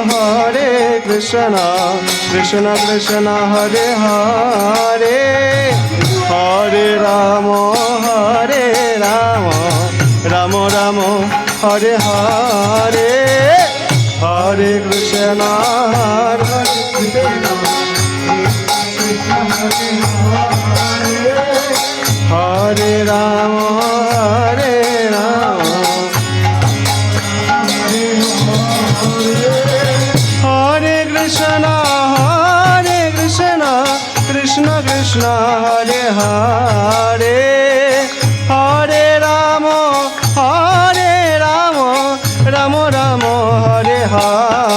Hare Krishna, Krishna Krishna, Hare Hare, Hare Rama, Rama Rama, Hare Hare, Hare Krishna, Hare Rama, Hare Rama, Hare Krishna, Krishna Krishna, Hare Hare, Hare Rama, Rama Rama, Hare Hare.